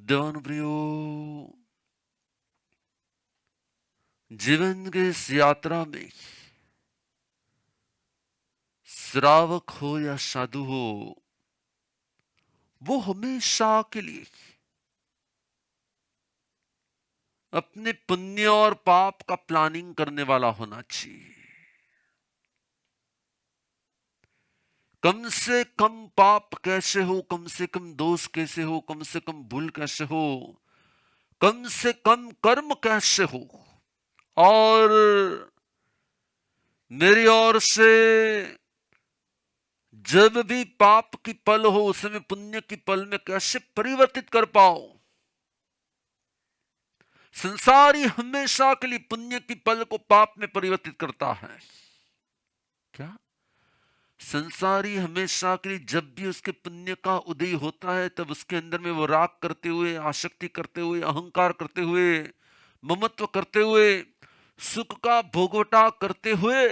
देवान प्रियो, जीवन के इस यात्रा में श्रावक हो या साधु हो, वो हमेशा के लिए अपने पुण्य और पाप का प्लानिंग करने वाला होना चाहिए। कम से कम पाप कैसे हो, कम से कम दोष कैसे हो, कम से कम भूल कैसे हो, कम से कम कर्म कैसे हो, और मेरी ओर से जब भी पाप की पल हो उसमें पुण्य की पल में कैसे परिवर्तित कर पाओ। संसारी हमेशा के लिए पुण्य की पल को पाप में परिवर्तित करता है। क्या संसारी हमेशा के लिए जब भी उसके पुण्य का उदय होता है तब उसके अंदर में वो राग करते हुए, आसक्ति करते हुए, अहंकार करते हुए, ममत्व करते हुए, सुख का भोगवटा करते हुए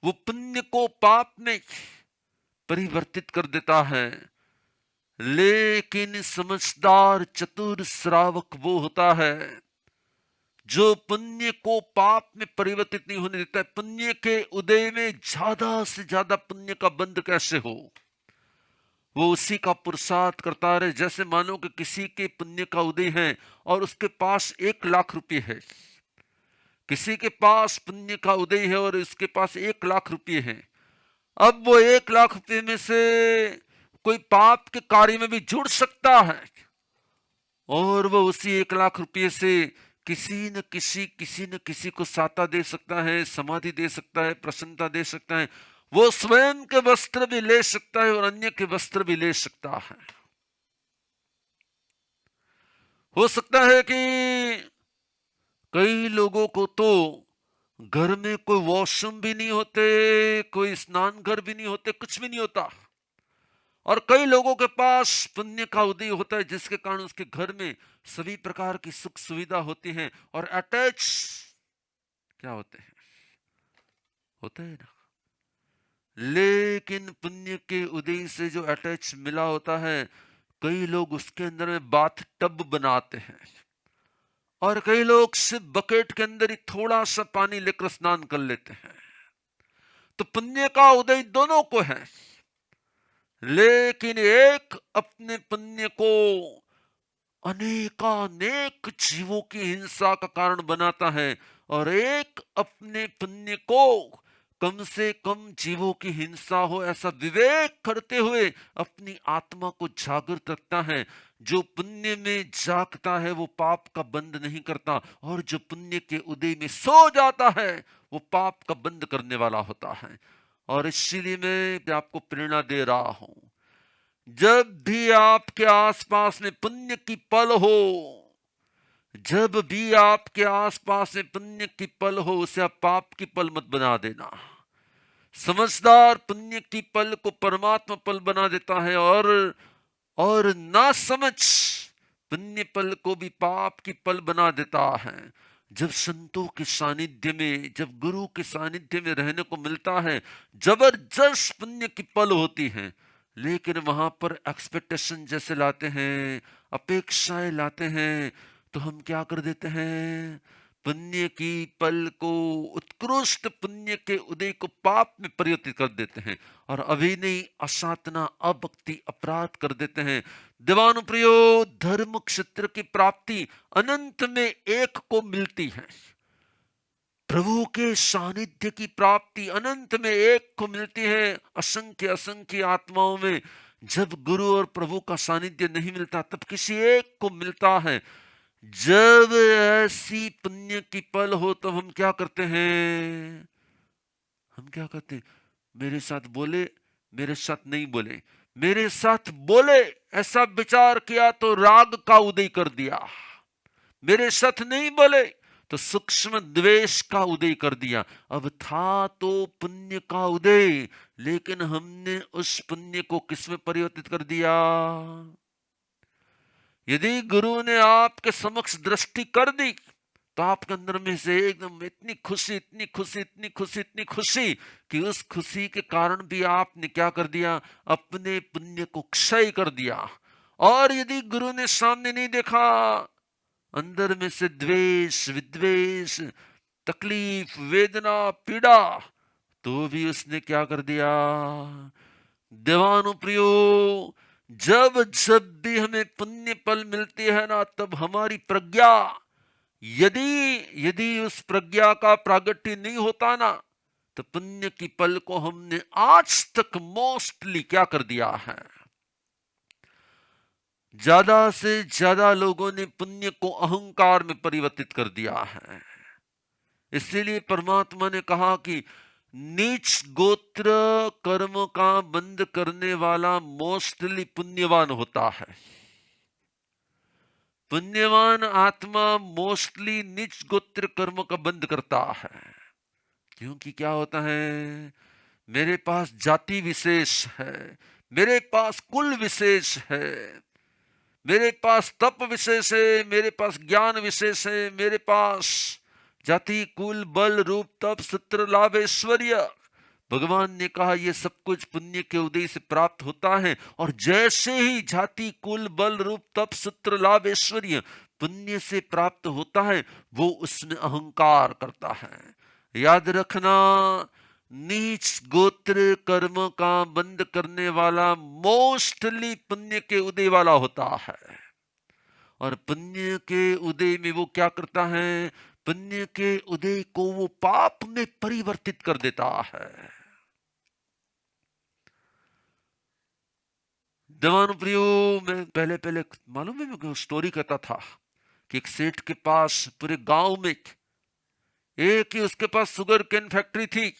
वो पुण्य को पाप में परिवर्तित कर देता है। लेकिन समझदार चतुर श्रावक वो होता है जो पुण्य को पाप में परिवर्तित नहीं होने देता है। पुण्य के उदय में ज्यादा से ज्यादा पुण्य का बंध कैसे हो, वो उसी का पुरुषार्थ करता रहे। जैसे मानो कि किसी के पुण्य का उदय है और उसके पास 1,00,000 रुपये है, किसी के पास पुण्य का उदय है और उसके पास 1,00,000 रुपये है। अब वो 1,00,000 रुपये में से कोई पाप के कार्य में भी जुड़ सकता है और वो उसी 1,00,000 रुपये से किसी न किसी को साता दे सकता है, समाधि दे सकता है, प्रसन्नता दे सकता है। वो स्वयं के वस्त्र भी ले सकता है और अन्य के वस्त्र भी ले सकता है। हो सकता है कि कई लोगों को तो घर में कोई वॉशरूम भी नहीं होते, कोई स्नान घर भी नहीं होते, कुछ भी नहीं होता, और कई लोगों के पास पुण्य का उदय होता है जिसके कारण उसके घर में सभी प्रकार की सुख सुविधा होती है और अटैच क्या होते हैं ना। लेकिन पुण्य के उदय से जो अटैच मिला होता है, कई लोग उसके अंदर में बाथ टब बनाते हैं और कई लोग सिर्फ बकेट के अंदर ही थोड़ा सा पानी लेकर स्नान कर लेते हैं। तो पुण्य का उदय दोनों को है, लेकिन एक अपने पुण्य को अनेकानेक जीवों की हिंसा का कारण बनाता है और एक अपने पुण्य को कम से कम जीवों की हिंसा हो ऐसा विवेक करते हुए अपनी आत्मा को जागृत रखता है। जो पुण्य में जागता है वो पाप का बंध नहीं करता, और जो पुण्य के उदय में सो जाता है वो पाप का बंध करने वाला होता है। और इसीलिए मैं आपको प्रेरणा दे रहा हूं, जब भी आपके आसपास में पुण्य की पल हो, जब भी आपके आसपास में पुण्य की पल हो, उसे आप पाप की पल मत बना देना। समझदार पुण्य की पल को परमात्मा पल बना देता है और ना समझ पुण्य पल को भी पाप की पल बना देता है। जब संतों के सानिध्य में, जब गुरु के सानिध्य में रहने को मिलता है, जबरदस्त पुण्य की पल होती है, लेकिन वहां पर एक्सपेक्टेशन जैसे लाते हैं, अपेक्षाएं लाते हैं, तो हम क्या कर देते हैं, पुण्य की पल को, उत्कृष्ट पुण्य के उदय को पाप में परिवर्तित कर देते हैं और अभिनय, असाधना, अभक्ति, अपराध कर देते हैं। देवानुप्रियो, धर्म क्षेत्र की प्राप्ति अनंत में एक को मिलती है, प्रभु के सानिध्य की प्राप्ति अनंत में एक को मिलती है। असंख्य असंख्य आत्माओं में जब गुरु और प्रभु का सानिध्य नहीं मिलता तब किसी एक को मिलता है। जब ऐसी पुण्य की पल हो तब हम क्या करते हैं, मेरे साथ बोले, मेरे साथ नहीं बोले, मेरे साथ बोले ऐसा विचार किया तो राग का उदय कर दिया, मेरे साथ नहीं बोले तो सूक्ष्म द्वेष का उदय कर दिया। अब था तो पुण्य का उदय, लेकिन हमने उस पुण्य को किसमें परिवर्तित कर दिया। यदि गुरु ने आपके समक्ष दृष्टि कर दी तो आपके अंदर में से एकदम इतनी खुशी, इतनी खुशी, इतनी खुशी, इतनी खुशी कि उस खुशी के कारण भी आपने क्या कर दिया, अपने पुण्य को क्षय कर दिया और यदि गुरु ने सामने नहीं देखा, अंदर में से द्वेष, विद्वेष, तकलीफ, वेदना, पीड़ा, तो भी उसने क्या कर दिया? देवानुप्रियो, जब जब भी हमें पुण्य फल मिलती है ना, तब हमारी प्रज्ञा, यदि यदि उस प्रज्ञा का प्रागट्य नहीं होता ना, तो पुण्य की पल को हमने आज तक मोस्टली क्या कर दिया है? ज्यादा से ज्यादा लोगों ने पुण्य को अहंकार में परिवर्तित कर दिया है। इसीलिए परमात्मा ने कहा कि नीच गोत्र कर्म का बंद करने वाला मोस्टली पुण्यवान होता है। पुण्यवान आत्मा मोस्टली नीच गोत्र कर्म का बंद करता है। क्योंकि क्या होता है? मेरे पास जाति विशेष है, मेरे पास कुल विशेष है, मेरे पास तप विशेष है, मेरे पास ज्ञान विशेष है, मेरे पास जाति, कुल, बल, रूप, तप, सत्र, लाभ, ऐश्वर्य। भगवान ने कहा ये सब कुछ पुण्य के उदय से प्राप्त होता है। और जैसे ही जाति, कुल, बल, रूप, तप, सत्र, लाभ, ऐश्वर्य पुण्य से प्राप्त होता है, वो उसमें अहंकार करता है। याद रखना, नीच गोत्र कर्म का बंद करने वाला मोस्टली पुण्य के उदय वाला होता है। और पुण्य के उदय में वो क्या करता है? पुण्य के उदय को वो पाप में परिवर्तित कर देता है। देवानुप्रियो, मैं पहले पहले मालूम है, मैं स्टोरी कहता था कि एक सेठ के पास पूरे गांव में एक ही उसके पास शुगर केन फैक्ट्री थी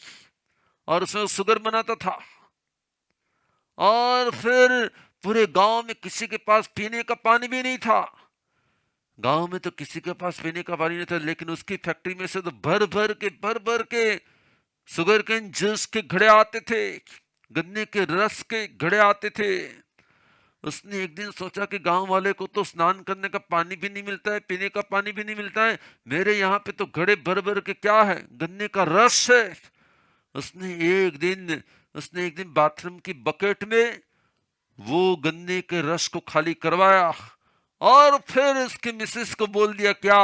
और उसमें शुगर बनाता था। और फिर पूरे गांव में किसी के पास पीने का पानी भी नहीं था। गांव में तो किसी के पास पीने का पानी नहीं था, लेकिन उसकी फैक्ट्री में से तो भर भर के शुगर केन जूस के घड़े आते थे, गन्ने के रस के घड़े आते थे। उसने एक दिन सोचा कि गांव वाले को तो स्नान करने का पानी भी नहीं मिलता है, पीने का पानी भी नहीं मिलता है, मेरे यहाँ पे तो घड़े भर भर के क्या है? गन्ने का रस है। उसने एक दिन बाथरूम की बकेट में वो गन्ने के रस को खाली करवाया और फिर उसके मिसेस को बोल दिया, क्या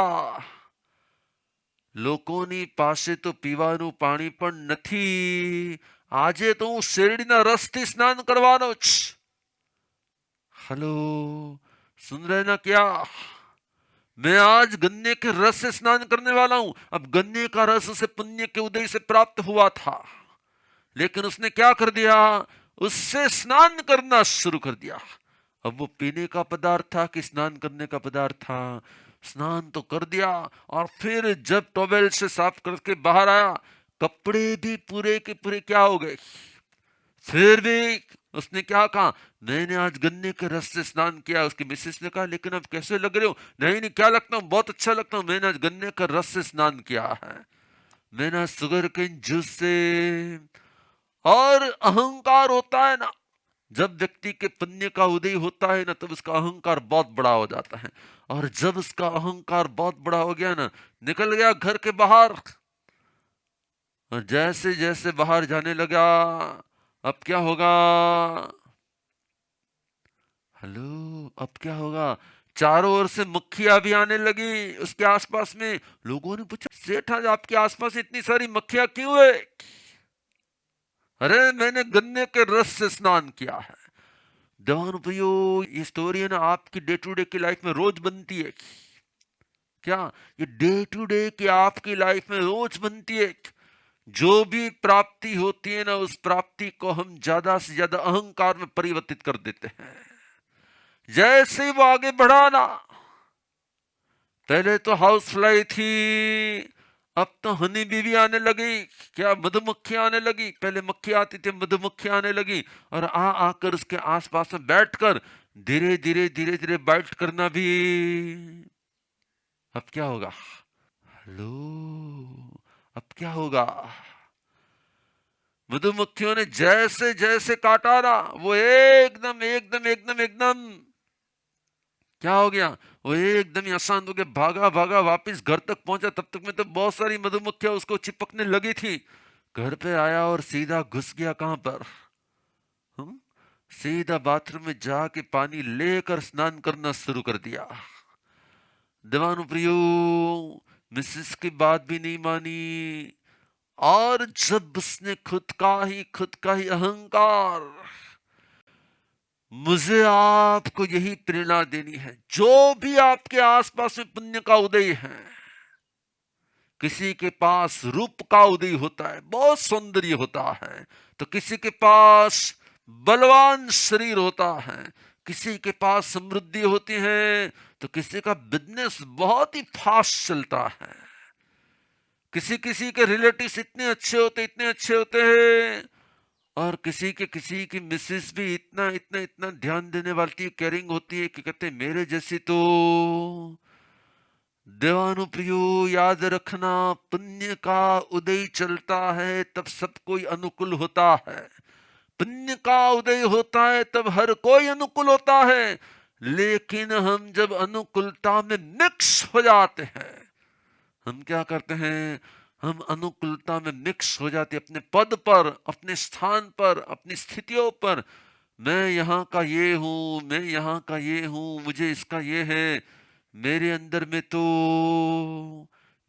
લોકોની પાસે તો પીવાનું પાણી પણ નથી, આજે તો હું શેરડીના રસથી સ્નાન કરવાનો જ। हेलो, सुन रहे ना क्या? मैं आज गन्ने के रस से स्नान करने वाला हूं। अब गन्ने का रस उसे पुण्य के उदय से प्राप्त हुआ था, लेकिन उसने क्या कर दिया? उससे स्नान करना शुरू कर दिया। अब वो पीने का पदार्थ था कि स्नान करने का पदार्थ था? स्नान तो कर दिया। और फिर जब टॉवेल से साफ करके बाहर आया, कपड़े भी पूरे के पूरे क्या हो गए। फिर भी उसने क्या कहा? मैंने आज गन्ने के रस से स्नान किया। उसकी मिसेस ने कहा, लेकिन अब कैसे लग रहे हो? नहीं नहीं, क्या लगता हूँ? बहुत अच्छा लगता हूँ, मैंने आज गन्ने का रस से स्नान किया है, मैंने आज शुगर केन जूस से। और अहंकार होता है ना, जब व्यक्ति के पुण्य का उदय होता है ना, तब उसका अहंकार बहुत बड़ा हो जाता है। और जब उसका अहंकार बहुत बड़ा हो गया ना, निकल गया घर के बाहर, और जैसे जैसे बाहर जाने लगा, अब क्या होगा? हेलो, अब क्या होगा? चारों ओर से मक्खियां भी आने लगी उसके आसपास में। लोगों ने पूछा, सेठ आज आपके आसपास इतनी सारी मक्खियां क्यों है? अरे मैंने गन्ने के रस से स्नान किया है। देवानुप्रियो, ये स्टोरी है ना, आपकी डे टू डे की लाइफ में रोज बनती है क्या? ये डे टू डे की आपकी लाइफ में रोज बनती है। जो भी प्राप्ति होती है ना, उस प्राप्ति को हम ज्यादा से ज्यादा अहंकार में परिवर्तित कर देते हैं। जैसे ही वो आगे बढ़ा ना, पहले तो हाउस फ्लाई थी, अब तो हनी बीवी आने लगी, क्या मधुमक्खियां आने लगी। पहले मक्खी आती थी, मधुमक्खियां आने लगी, और आकर उसके आसपास में बैठकर धीरे धीरे बाइट करना भी। अब क्या होगा? हेलो, अब क्या होगा? मधुमक्खियों ने जैसे जैसे काटा ना, वो एकदम एकदम एकदम एकदम क्या हो गया? वो एकदम ही अशांत हो गया, भागा भागा वापस घर तक पहुंचा। तब तक में तो बहुत सारी मधुमक्खियां उसको चिपकने लगी थी। घर पे आया और सीधा घुस गया कहां पर? हम सीधा बाथरूम में जाके पानी लेकर स्नान करना शुरू कर दिया। देवानुप्रियो मिसेस की बात भी नहीं मानी, और जब उसने खुद का ही अहंकार, मुझे आपको यही प्रेरणा देनी है, जो भी आपके आसपास में पुण्य का उदय है, किसी के पास रूप का उदय होता है, बहुत सौंदर्य होता है, तो किसी के पास बलवान शरीर होता है, किसी के पास समृद्धि होती है, तो किसी का बिजनेस बहुत ही फास्ट चलता है, किसी किसी के रिलेटिव्स इतने अच्छे होते हैं, और किसी की मिसेस भी इतना ध्यान देने वाली केयरिंग होती है कि कहते हैं मेरे जैसी तो। देवानुप्रियो याद रखना, पुण्य का उदय चलता है तब सब कोई अनुकूल होता है, पुण्य का उदय होता है तब हर कोई अनुकूल होता है, लेकिन हम जब अनुकूलता में मिक्स हो जाते हैं, हम क्या करते हैं, हम अनुकूलता में मिक्स हो जाते अपने पद पर, अपने स्थान पर, अपनी स्थितियों पर। मैं यहाँ का ये हूँ, मैं यहाँ का ये हूँ, मुझे इसका ये है, मेरे अंदर में तो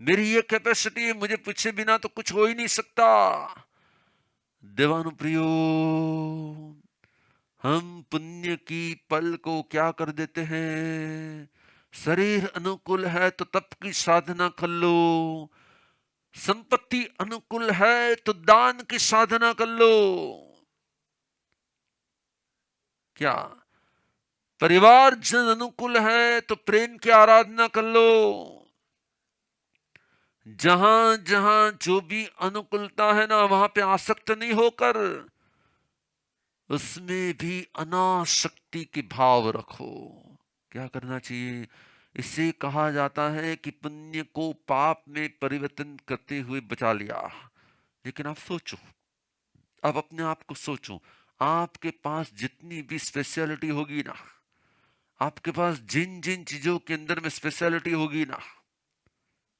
मेरी ये कैपेसिटी है, मुझे पूछे बिना तो कुछ हो ही नहीं सकता। देवानुप्रियो, हम पुण्य की पल को क्या कर देते हैं, शरीर अनुकूल है तो तप की साधना कर लो, संपत्ति अनुकूल है तो दान की साधना कर लो, क्या परिवार जन अनुकूल है तो प्रेम की आराधना कर लो। जहां जहां जो भी अनुकूलता है ना, वहां पे आसक्त नहीं होकर उसमें भी अनासक्ति के भाव रखो। क्या करना चाहिए, इसे कहा जाता है कि पुण्य को पाप में परिवर्तन करते हुए बचा लिया। लेकिन आप सोचो, अब अपने आप को सोचो, आपके पास जितनी भी स्पेशलिटी होगी ना, आपके पास जिन जिन चीजों के अंदर में स्पेशलिटी होगी ना,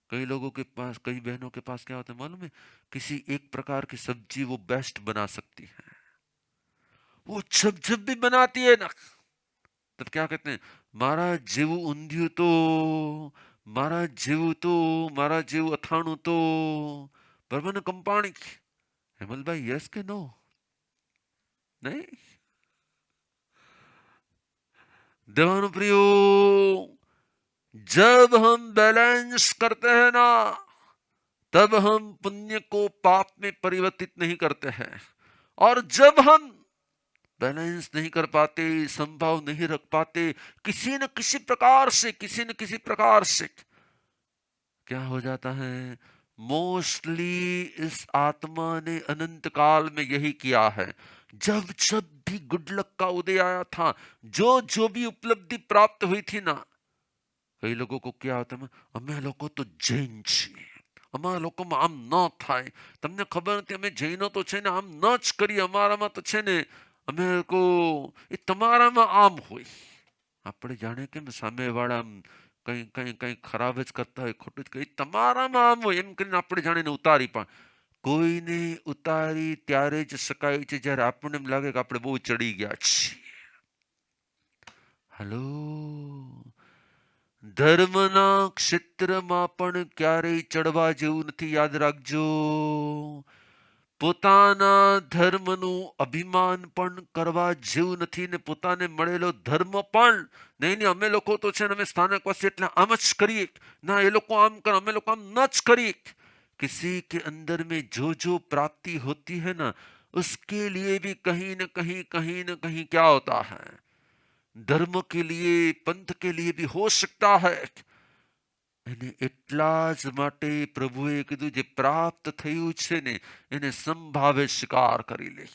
कई लोगों के पास, कई बहनों के पास क्या होता है मालूम है, किसी एक प्रकार की सब्जी वो बेस्ट बना सकती है, वो जब जब भी बनाती है ना, तब क्या कहते हैं, मारा जेव ऊंधियु तो, मारा जेव तो, मारा जेव अथाणु तो, बर्मन कंपाणी। हेमल भाई यस के नो? नहीं? देवानुप्रियो, जब हम बैलेंस करते हैं ना, तब हम पुण्य को पाप में परिवर्तित नहीं करते हैं, और जब हम बैलेंस नहीं कर पाते, संभव नहीं रख पाते, किसी न किसी प्रकार से क्या हो जाता है, मोस्टली इस आत्मा ने अनंत काल में यही किया है। जब जब भी गुड लक का उदय आया था, जो जो भी उपलब्धि प्राप्त हुई थी ना, कई लोगों को क्या होता है, અમે લોકો તો જૈન છીએ, અમારા લોકોમાં આમ ન થાય, તમને ખબર નથી અમે જૈનો તો છે ને આમ ન જ કરીએ, અમારામાં તો છે ને અમે લોકો એ તમારામાં આમ હોય। આપણે જાણે કેમ સામેવાળા કઈ કઈ કઈ ખરાબ જ કરતા હોય, ખોટું જ કઈ તમારામાં આમ હોય એમ કરીને આપણે જાણીને ઉતારી, પણ કોઈને ઉતારી ત્યારે જ શકાય છે જ્યારે આપણને એમ લાગે કે આપણે બહુ ચડી ગયા છીએ। હલો, ધર્મના ક્ષેત્રમાં પણ ક્યારેય ચડવા જેવું નથી, યાદ રાખજો। પોતાના ધર્મનું અભિમાન પણ કરવા જેવું નથી, ને પોતાને મળેલો ધર્મ પણ નહીં, નહીં અમે લોકો તો છે ને અમે સ્થાનકવાસી એટલે આમ જ કરીએ, ના એ લોકો આમ કરે, અમે લોકો આમ ન જ કરીએ। किसी के अंदर में जो जो प्राप्ति होती है ना, उसके लिए भी कहीं न कहीं क्या होता है, धर्म के लिए, पंथ के लिए भी हो सकता है। એને એટલા જ માટે પ્રભુએ કીધું, જે પ્રાપ્ત થયું છે ને એને સંભાવે સ્વીકાર કરી લે,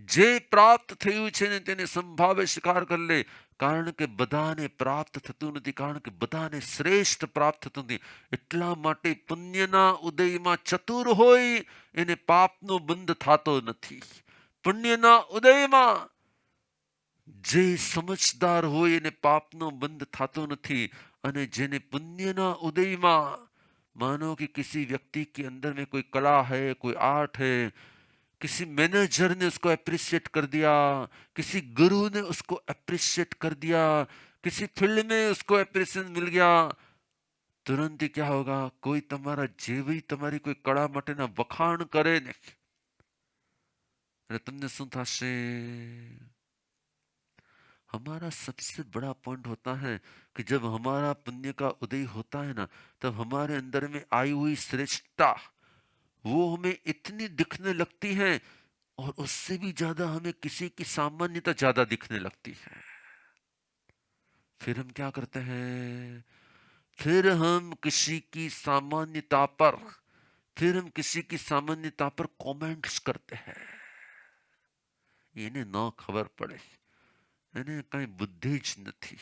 જે પ્રાપ્ત થયું છે ને તેને સંભાવે સ્વીકાર કરી લે। કારણ કે બધાને પ્રાપ્ત થતું નથી, કારણ કે બધાને શ્રેષ્ઠ પ્રાપ્ત થતું નથી, એટલા માટે પુણ્યના ઉદયમાં ચતુર હોય એને પાપનો બંધ થતો નથી। પુણ્યના ઉદયમાં જે સમજદાર હોય એને પાપનો બંધ થતો નથી। અને જેને પુण्यના उदयમાં, मानो कि किसी व्यक्ति के अंदर में कोई कला है, कोई आर्ट है, किसी मैनेजर ने उसको अप्रिशिएट कर दिया, किसी गुरु ने उसको अप्रिशिएट कर दिया, किसी फील्ड में उसको अप्रिसिएशन मिल गया, तुरंत ही क्या होगा, कोई तुम्हारा जेवी तुम्हारी कोई कड़ा मटे ना वखाण करे ने अरे तुमने सुन था से हमारा सबसे बड़ा पॉइंट होता है कि जब हमारा पुण्य का उदय होता है ना, तब हमारे अंदर में आई हुई श्रेष्ठता वो हमें इतनी दिखने लगती है, और उससे भी ज्यादा हमें किसी की सामान्यता ज्यादा दिखने लगती है। फिर हम क्या करते हैं, फिर हम किसी की सामान्यता पर फिर हम किसी की सामान्यता पर कमेंट्स करते हैं। એને ન ખબર પડે, એને કઈ બુદ્ધિ જ નથી,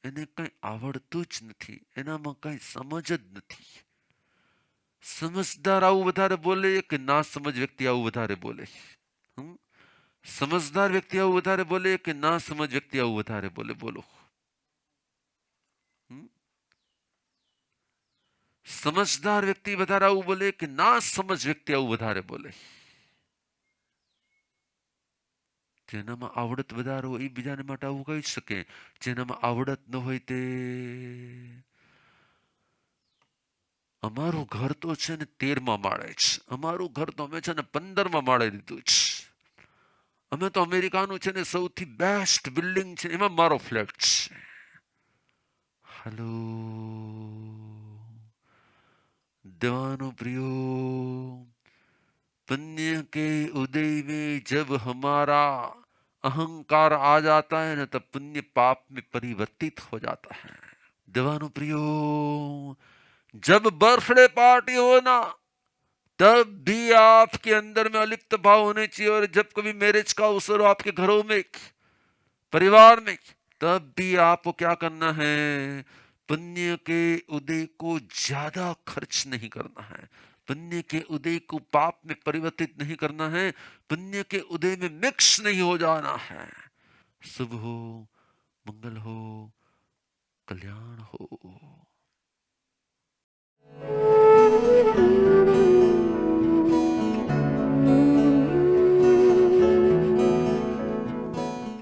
એને કઈ આવડતું જ નથી, એનામાં કઈ સમજ જ નથી. સમજદાર આવું વધારે બોલે કે ના સમજ વ્યક્તિ આવું વધારે બોલે? હમ? સમજદાર વ્યક્તિ આવું વધારે બોલે કે ના સમજ વ્યક્તિ આવું વધારે બોલે? બોલો. હમ? સમજદાર વ્યક્તિ વધારે આવું બોલે કે ના સમજ વ્યક્તિ આવું વધારે બોલે? જેનામાં આવડત વધારે હોય એ બીજાને માટે આવું કહી શકે, જેનામાં આવડત ન હોય તે અમારું ઘર તો છે ને 13મા માળે છે, અમારું ઘર તો અમે છે ને 15મા માળે લીધું છે, અમે તો અમેરિકાનું છે ને સૌથી બેસ્ટ બિલ્ડિંગ છે એમાં મારો ફ્લેટ છે. હેલો देवानो प्रियो, पुण्य के उदय में जब हमारा अहंकार आ जाता है ना, तब पुण्य पाप में परिवर्तित हो जाता है. देवानो प्रियो, जब बर्थडे पार्टी हो ना, तब भी आपके अंदर में अलिप्त भाव होने चाहिए, और जब कभी मैरिज का अवसर हो आपके घरों में, परिवार में, तब भी आपको क्या करना है, पुण्य के उदय को ज्यादा खर्च नहीं करना है, पुण्य के उदय को पाप में परिवर्तित नहीं करना है, पुण्य के उदय में मिक्स नहीं हो जाना है. शुभ हो, मंगल हो, कल्याण हो.